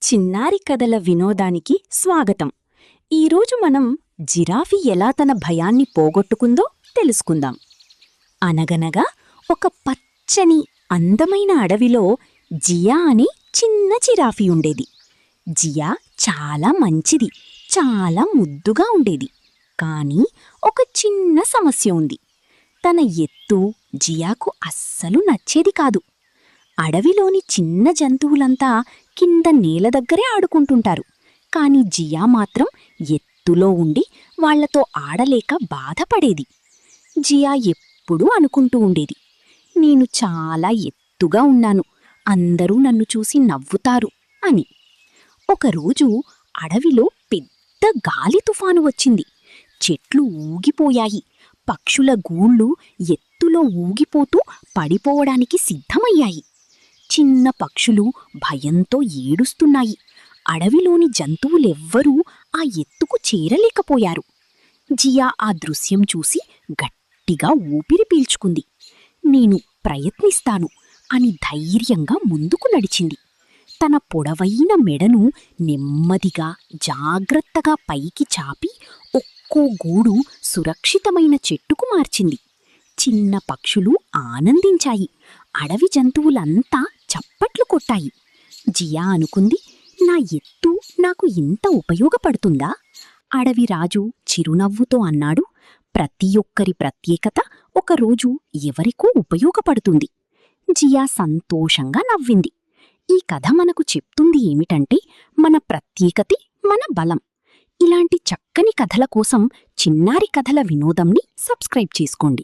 చిన్నారి కథల వినోదానికి స్వాగతం. ఈరోజు మనం జిరాఫీ ఎలా తన భయాన్ని పోగొట్టుకుందో తెలుసుకుందాం. అనగనగా ఒక పచ్చని అందమైన అడవిలో జియా అనే చిన్న జిరాఫీ ఉండేది. జియా చాలా మంచిది, చాలా ముద్దుగా ఉండేది. కానీ ఒక చిన్న సమస్య ఉంది. తన ఎత్తు జియాకు అస్సలు నచ్చేది కాదు. అడవిలోని చిన్న జంతువులంతా కింద నేల దగ్గరే ఆడుకుంటుంటారు. కాని జియా మాత్రం ఎత్తులో ఉండి వాళ్లతో ఆడలేక బాధపడేది. జియా ఎప్పుడూ అనుకుంటూ ఉండేది, నేను చాలా ఎత్తుగా ఉన్నాను, అందరూ నన్ను చూసి నవ్వుతారు అని. ఒకరోజు అడవిలో పెద్ద గాలి తుఫాను వచ్చింది. చెట్లు ఊగిపోయాయి. పక్షుల గూళ్ళు ఎత్తులో ఊగిపోతూ పడిపోవడానికి సిద్ధమయ్యాయి. చిన్న పక్షులు భయంతో ఏడుస్తున్నాయి. అడవిలోని జంతువులెవ్వరూ ఆ ఎత్తుకు చేరలేకపోయారు. జియా ఆ దృశ్యం చూసి గట్టిగా ఊపిరి పీల్చుకుంది. నేను ప్రయత్నిస్తాను అని ధైర్యంగా ముందుకు నడిచింది. తన పొడవైన మెడను నెమ్మదిగా జాగ్రత్తగా పైకి చాపి ఒక్కో గూడు సురక్షితమైన చెట్టుకు మార్చింది. చిన్న పక్షులు ఆనందించాయి. అడవి జంతువులంతా చప్పట్లు కొట్టాయి. జియా అనుకుంది, నా ఎత్తు నాకు ఇంత ఉపయోగపడుతుందా? అడవి రాజు చిరునవ్వుతో అన్నాడు, ప్రతి ఒక్కరి ప్రత్యేకత ఒకరోజు ఎవరికో ఉపయోగపడుతుంది. జియా సంతోషంగా నవ్వింది. ఈ కథ మనకు చెప్తుంది ఏమిటంటే, మన ప్రత్యేకతే మన బలం. ఇలాంటి చక్కని కథల కోసం చిన్నారి కథల వినోదంని సబ్స్క్రైబ్ చేసుకోండి.